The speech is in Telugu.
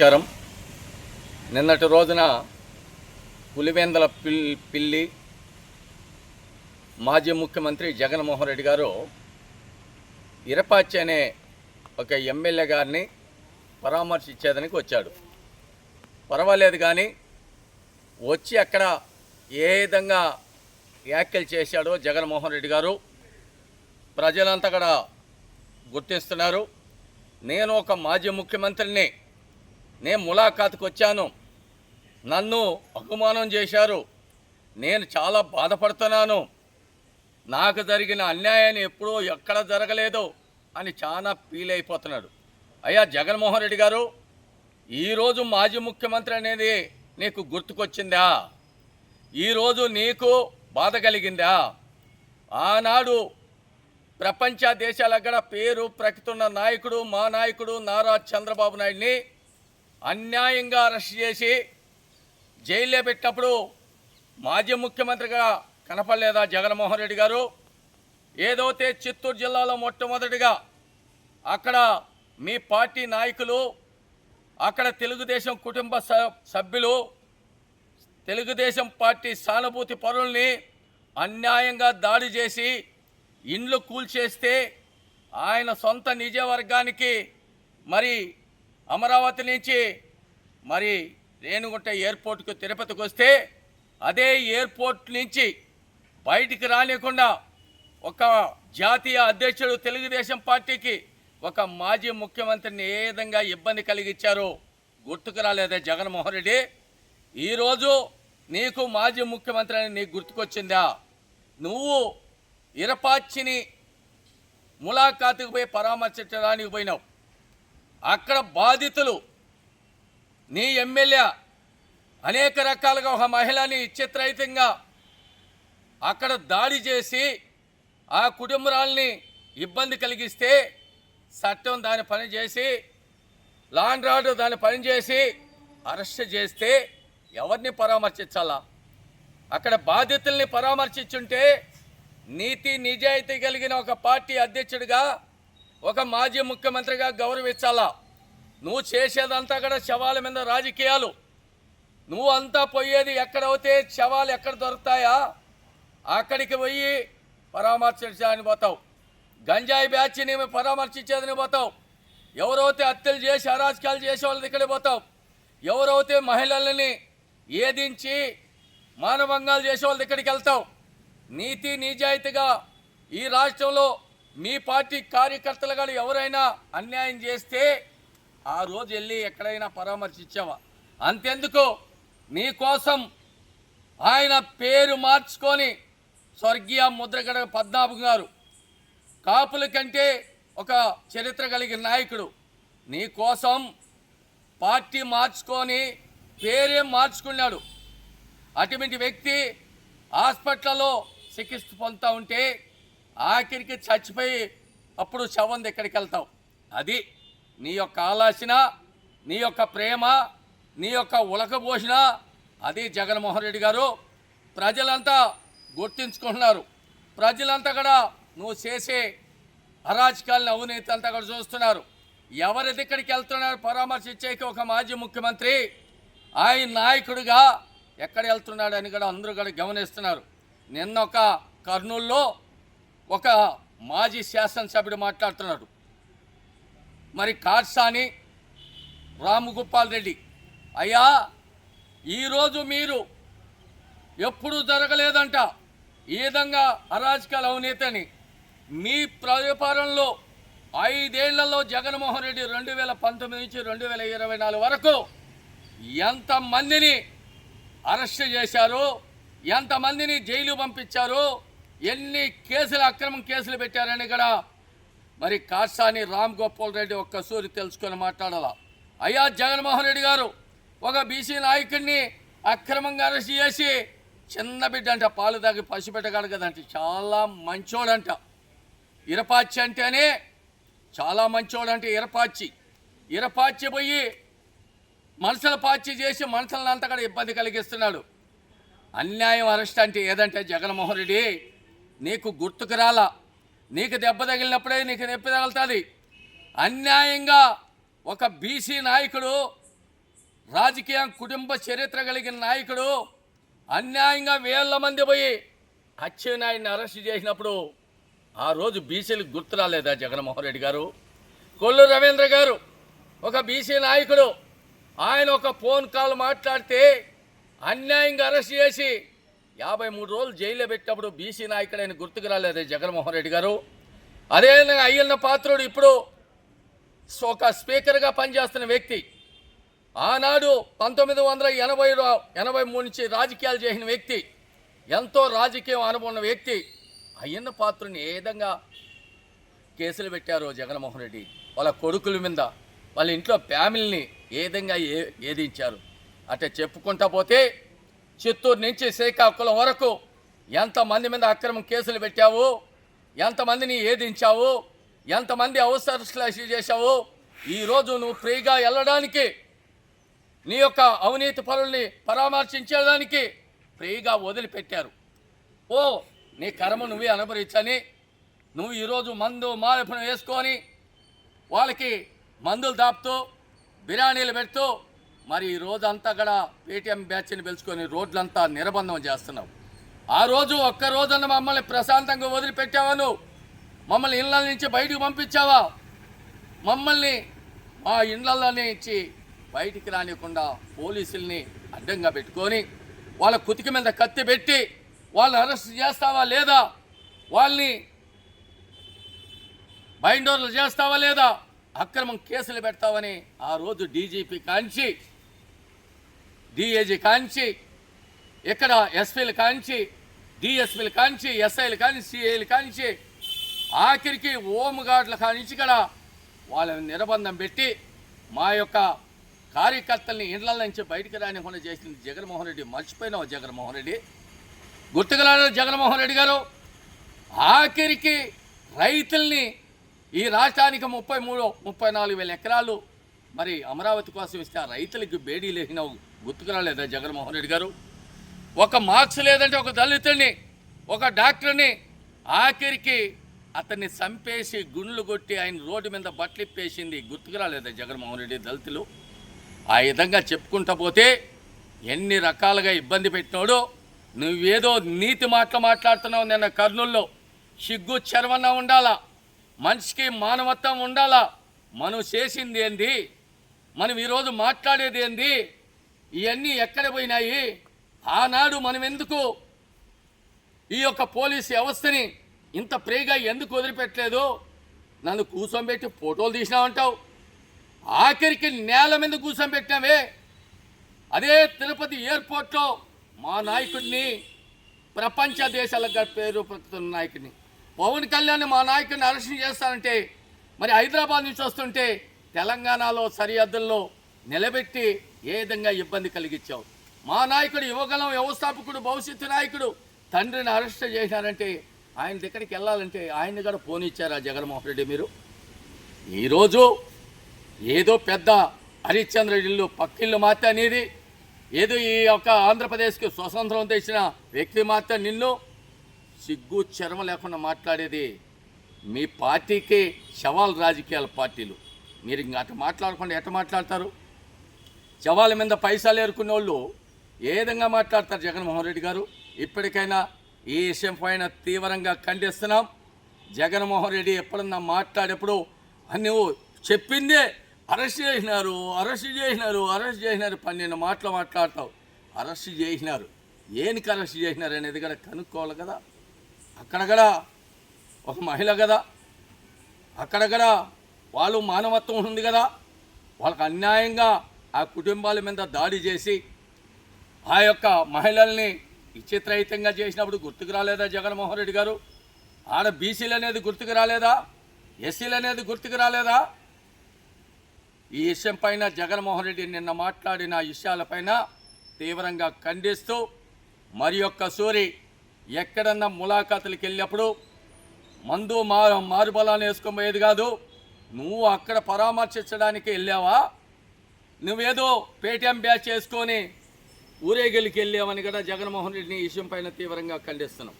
నమస్కారం. నిన్నటి రోజున పులివెందల పిల్లి మాజీ ముఖ్యమంత్రి జగన్మోహన్ రెడ్డి గారు ఇరపాచి అనే ఒక ఎమ్మెల్యే గారిని పరామర్శించేదానికి వచ్చాడు. పర్వాలేదు, కానీ వచ్చి అక్కడ ఏ విధంగా వ్యాఖ్యలు చేశాడో జగన్మోహన్ రెడ్డి గారు ప్రజలంతా కూడా గుర్తిస్తున్నారు. నేను ఒక మాజీ ముఖ్యమంత్రిని, నేను ములాఖాతుకు వచ్చాను, నన్ను అవమానం చేశారు, నేను చాలా బాధపడుతున్నాను, నాకు జరిగిన అన్యాయాన్ని ఎప్పుడూ ఎక్కడ జరగలేదు అని చాలా ఫీల్ అయిపోతున్నాడు. అయ్యా జగన్మోహన్ రెడ్డి గారు, ఈరోజు మాజీ ముఖ్యమంత్రి అనేది నీకు గుర్తుకొచ్చిందా? ఈరోజు నీకు బాధ కలిగిందా? ఆనాడు ప్రపంచ దేశాలక్కడ పేరు ప్రఖ్యాతున్న నాయకుడు, మా నాయకుడు నారా చంద్రబాబు నాయుడిని అన్యాయంగా అరెస్ట్ చేసి జైల్లో పెట్టినప్పుడు మాజీ ముఖ్యమంత్రిగా కనపడలేదా జగన్మోహన్ రెడ్డి గారు? ఏదైతే చిత్తూరు జిల్లాలో మొట్టమొదటిగా అక్కడ మీ పార్టీ నాయకులు, అక్కడ తెలుగుదేశం కుటుంబ సభ్యులు, తెలుగుదేశం పార్టీ సానుభూతి పరుల్ని అన్యాయంగా దాడి చేసి ఇండ్లు కూల్చేస్తే ఆయన సొంత నిజవర్గానికి మరి అమరావతి నుంచి మరి రేణుగుంట ఎయిర్పోర్ట్కు తిరుపతికి వస్తే అదే ఎయిర్పోర్ట్ నుంచి బయటికి రానియకుండా ఒక జాతీయ అధ్యక్షుడు తెలుగుదేశం పార్టీకి ఒక మాజీ ముఖ్యమంత్రిని ఏ విధంగా ఇబ్బంది కలిగించారో గుర్తుకు రాలేదా జగన్మోహన్ రెడ్డి? ఈరోజు నీకు మాజీ ముఖ్యమంత్రి అని నీకు గుర్తుకొచ్చిందా? నువ్వు ఇరపాచిని ములాఖాతుకు పోయి పరామర్శించడానికి పోయినావు. అక్కడ బాధితులు నీ ఎమ్మెల్యే అనేక రకాలుగా ఒక మహిళని చిత్రహితంగా అక్కడ దాడి చేసి ఆ కుటుంబరాల్ని ఇబ్బంది కలిగిస్తే చట్టం దాని పని చేసి, లా అండ్ ఆర్డర్ దాని పని చేసి అరెస్ట్ చేస్తే ఎవరిని పరామర్శించాలా? అక్కడ బాధితుల్ని పరామర్శించుంటే నీతి నిజాయితీ కలిగిన ఒక పార్టీ అధ్యక్షుడిగా, ఒక మాజీ ముఖ్యమంత్రిగా గౌరవించాలా? నువ్వు చేసేదంతా కూడా శవాల మీద రాజకీయాలు. నువ్వు అంతా పోయేది ఎక్కడైతే శవాలు ఎక్కడ దొరుకుతాయా అక్కడికి పోయి పరామర్శించడానికి పోతావు. గంజాయి బ్యాచ్ని పరామర్శించేదని పోతావు. ఎవరైతే హత్యలు చేసి అరాజకాలు చేసే వాళ్ళ దగ్గరికి పోతావు. ఎవరైతే మహిళలని ఏదించి మానభంగాలు చేసే వాళ్ళ దగ్గరికి వెళ్తావు. నీతి నిజాయితీగా ఈ రాష్ట్రంలో మీ పార్టీ కార్యకర్తలు కానీ ఎవరైనా అన్యాయం చేస్తే ఆ రోజు వెళ్ళి ఎక్కడైనా పరామర్శించావా? అంతెందుకు, నీకోసం ఆయన పేరు మార్చుకొని స్వర్గీయ ముద్రగడ పద్మనాభం గారు, కాపుల కంటే ఒక చరిత్ర కలిగిన నాయకుడు, నీకోసం పార్టీ మార్చుకొని పేరే మార్చుకున్నాడు. అటువంటి వ్యక్తి హాస్పిటల్లో చికిత్స పొందుతూ ఉంటే ఆఖరికి చచ్చిపోయి అప్పుడు శవం ఎక్కడికి వెళ్తావు? అది నీ యొక్క ఆలోచన, నీ యొక్క ప్రేమ, నీ యొక్క ఉలకబోషణ. అది జగన్మోహన్ రెడ్డి గారు ప్రజలంతా గుర్తించుకుంటున్నారు. ప్రజలంతా కూడా నువ్వు చేసే అరాచకాలను, అవినీతి అంతా కూడా చూస్తున్నారు. ఎవరి దగ్గరికి వెళ్తున్నారు పరామర్శించేకి? ఒక మాజీ ముఖ్యమంత్రి ఆయన నాయకుడిగా ఎక్కడ వెళ్తున్నాడని కూడా అందరూ కూడా గమనిస్తున్నారు. నిన్న ఒక కర్నూలులో ఒక మాజీ శాసనసభ్యుడు మాట్లాడుతున్నాడు. మరి కాట్సాని రామగోపాల్ రెడ్డి, అయ్యా ఈరోజు మీరు ఎప్పుడు జరగలేదంట ఈ విధంగా అరాజకాల అవినీతిని. మీ వ్యాపారంలో 5 ఏళ్లలో జగన్మోహన్ రెడ్డి 2019 నుంచి 2024 వరకు ఎంతమందిని అరెస్ట్ చేశారు, ఎంతమందిని జైలు పంపించారు, ఎన్ని కేసులు అక్రమం కేసులు పెట్టారని కూడా మరి కాట్సాని రామగోపాల్ రెడ్డి ఒక్కసూరి తెలుసుకొని మాట్లాడాల. అయ్యా జగన్మోహన్ రెడ్డి గారు ఒక బీసీ నాయకుడిని అక్రమంగా అరెస్ట్ చేసి, చిన్న బిడ్డ అంట, పాలు తాగి పసిపెట్టగాడు కదంట, చాలా మంచోడంట. ఇరపాచి అంటేనే చాలా మంచోడంటే ఇరపాచి పోయి మనుషుల పాచి చేసి మనుషులంతా కూడా ఇబ్బంది కలిగిస్తున్నాడు. అన్యాయం అరెస్ట్ అంటే ఏదంటే జగన్మోహన్ రెడ్డి నీకు గుర్తుకు రాలా? నీకు దెబ్బ తగిలినప్పుడే నీకు నొప్పి తగులుతుంది. అన్యాయంగా ఒక బీసీ నాయకుడు రాజకీయ కుటుంబ చరిత్ర కలిగిన నాయకుడు అన్యాయంగా వేల మంది పోయి అచ్చెన్నాయుడిని అరెస్ట్ చేసినప్పుడు ఆ రోజు బీసీలకు గుర్తు రాలేదా జగన్మోహన్ రెడ్డి గారు? కొల్లు రవీంద్ర గారు ఒక బీసీ నాయకుడు, ఆయన ఒక ఫోన్ కాల్ మాట్లాడితే అన్యాయంగా అరెస్ట్ చేసి 53 రోజులు జైల్లో పెట్టినప్పుడు బీసీ నాయకుడైన గుర్తుకు రాలేదా జగన్మోహన్ రెడ్డి గారు? అదేవిధంగా అయ్యన్న పాత్రుడు ఇప్పుడు ఒక స్పీకర్గా పనిచేస్తున్న వ్యక్తి, ఆనాడు 1983 నుంచి రాజకీయాలు చేసిన వ్యక్తి, ఎంతో రాజకీయం అనుభవం ఉన్న వ్యక్తి అయ్యన్న పాత్రుని ఏ విధంగా కేసులు పెట్టారో జగన్మోహన్ రెడ్డి, వాళ్ళ కొడుకుల మీద, వాళ్ళ ఇంట్లో ఫ్యామిలీని ఏ విధంగా ఏదించారు. అట్లా చెప్పుకుంటా పోతే చిత్తూరు నుంచి శ్రీకాకుళం వరకు ఎంతమంది మీద అక్రమం కేసులు పెట్టావు, ఎంతమందిని ఏదించావు, ఎంతమంది అవసరాలు చేశావు. ఈరోజు నువ్వు ఫ్రీగా వెళ్ళడానికి, నీ యొక్క అవినీతి పరుల్ని పరామర్శించడానికి ఫ్రీగా వదిలిపెట్టారు. నీ కర్మ నువ్వే అనుభరించని నువ్వు ఈరోజు మందు మాలపన వేసుకొని వాళ్ళకి మందులు దాపుతూ బిర్యానీలు పెడుతూ మరి ఈ రోజంతా కూడా పేటీఎం బ్యాచ్ని పిలుచుకొని రోడ్లంతా నిర్బంధం చేస్తున్నావు. ఆ రోజు ఒక్క రోజున మమ్మల్ని ప్రశాంతంగా వదిలిపెట్టావా? నువ్వు మమ్మల్ని ఇళ్ళ నుంచి బయటకు పంపించావా? మమ్మల్ని మా ఇళ్ళల్లో నుంచి బయటికి రానికుండా పోలీసుల్ని అడ్డంగా పెట్టుకొని వాళ్ళ కుతికి మీద కత్తి పెట్టి వాళ్ళని అరెస్ట్ చేస్తావా లేదా? వాళ్ళని బైండోర్లు చేస్తావా లేదా? అక్రమం కేసులు పెడతావని ఆ రోజు డీజీపీ కాంచి, డిఏజీ కాంచి, ఇక్కడ ఎస్పీలు కాంచి, డిఎస్పీలు కాంచి, ఎస్ఐలు కాంచి, సిఐలు కాంచి, ఆఖరికి హోంగార్డుల కాంచి కూడా వాళ్ళని నిర్బంధం పెట్టి మా యొక్క కార్యకర్తల్ని ఇళ్ల నుంచి బయటికి రానికుండా చేసింది జగన్మోహన్ రెడ్డి. మర్చిపోయినావు జగన్మోహన్ రెడ్డి? గుర్తుకురాడు జగన్మోహన్ రెడ్డి గారు? ఆఖరికి రైతుల్ని ఈ రాష్ట్రానికి 33-34 వేల ఎకరాలు మరి అమరావతి కోసం ఇస్తే ఆ రైతులకి బేడీ లేచినావు. గుర్తుకురాలేదా జగన్మోహన్ రెడ్డి గారు? ఒక మార్క్స్ లేదంటే ఒక దళితుడిని, ఒక డాక్టర్ని ఆఖరికి అతన్ని చంపేసి గుండ్లు కొట్టి ఆయన రోడ్డు మీద బట్టలిప్పేసింది. గుర్తుకురాలేదా జగన్మోహన్ రెడ్డి? దళితులు ఆ విధంగా చెప్పుకుంటా పోతే ఎన్ని రకాలుగా ఇబ్బంది పెట్టినాడో. నువ్వేదో నీతి మాట్లాడుతున్నావు. నిన్న కర్నూల్లో సిగ్గు చర్వన ఉండాలా, మనిషికి మానవత్వం ఉండాలా. మనం చేసింది ఏంది, మనం ఈరోజు మాట్లాడేది ఏంది, ఇవన్నీ ఎక్కడ పోయినాయి? ఆనాడు మనం ఎందుకు ఈ యొక్క పోలీసు వ్యవస్థని ఇంత ఫ్రీగా ఎందుకు వదిలిపెట్టలేదు? నన్ను కూర్చోబెట్టి ఫోటోలు తీసినావంటావు. ఆఖరికి నేల మీద కూర్చోబెట్టినావే. అదే తిరుపతి ఎయిర్పోర్ట్లో మా నాయకుడిని ప్రపంచ దేశాలకు పేరు ప్రస్తున్న నాయకుడిని పవన్ కళ్యాణ్ మా నాయకుడిని అరెస్ట్ చేస్తానంటే మరి హైదరాబాద్ నుంచి వస్తుంటే తెలంగాణలో సరిహద్దుల్లో నిలబెట్టి ఏ విధంగా ఇబ్బంది కలిగించావు. మా నాయకుడు యువగలం వ్యవస్థాపకుడు భవిష్యత్తు నాయకుడు తండ్రిని అరెస్ట్ చేశారంటే ఆయన దగ్గరికి వెళ్ళాలంటే ఆయన్ని కూడా ఫోన్ ఇచ్చారా జగన్మోహన్ రెడ్డి మీరు? ఈరోజు ఏదో పెద్ద హరిశ్చంద్ర ఇల్లు పక్కిళ్ళు మాత్రం అనేది, ఏదో ఈ యొక్క ఆంధ్రప్రదేశ్కి స్వతంత్రం తెచ్చిన వ్యక్తి మాత్రం నిన్ను సిగ్గు చర్మ లేకుండా మాట్లాడేది మీ పార్టీకి శవాల రాజకీయాల పార్టీలు. మీరు ఇంకా అటు మాట్లాడకుండా ఎట్ట మాట్లాడతారు? శవాల మీద పైసలు ఏరుకునే వాళ్ళు ఏ విధంగా మాట్లాడతారు జగన్మోహన్ రెడ్డి గారు? ఇప్పటికైనా ఈ విషయం పైన తీవ్రంగా ఖండిస్తున్నాం. జగన్మోహన్ రెడ్డి ఎప్పుడన్నా మాట్లాడేప్పుడు నువ్వు చెప్పిందే అరెస్ట్ చేసినారు 12 మాటలు మాట్లాడతావు. అరెస్ట్ చేసినారు, ఏనికి అరెస్ట్ చేసినారు అనేది కూడా కనుక్కోవాలి కదా. అక్కడ కూడా ఒక మహిళ కదా, అక్కడ కూడా వాళ్ళు మానవత్వం ఉంది కదా. వాళ్ళకి అన్యాయంగా ఆ కుటుంబాల మీద దాడి చేసి ఆ యొక్క మహిళల్ని విచిత్రహితంగా చేసినప్పుడు గుర్తుకు రాలేదా జగన్మోహన్ రెడ్డి గారు? ఆడ బీసీలు అనేది గుర్తుకు రాలేదా? ఎస్సీలు అనేది గుర్తుకు రాలేదా? ఈ విషయం పైన జగన్మోహన్ రెడ్డి నిన్న మాట్లాడిన విషయాలపైన తీవ్రంగా ఖండిస్తూ మరి ఒక్కసారి ఎక్కడన్నా ములాఖాతులకు వెళ్ళినప్పుడు మందు మారుబలాన్ని వేసుకోబోయేది కాదు. నువ్వు అక్కడ పరామర్శించడానికి వెళ్ళావా? నువ్వేదో పేటీఎం బ్యాచ్ చేసుకొని ఊరేగిలికి వెళ్ళావని కూడా జగన్మోహన్ రెడ్డిని ఈ విషయం పైన తీవ్రంగా ఖండిస్తున్నాం.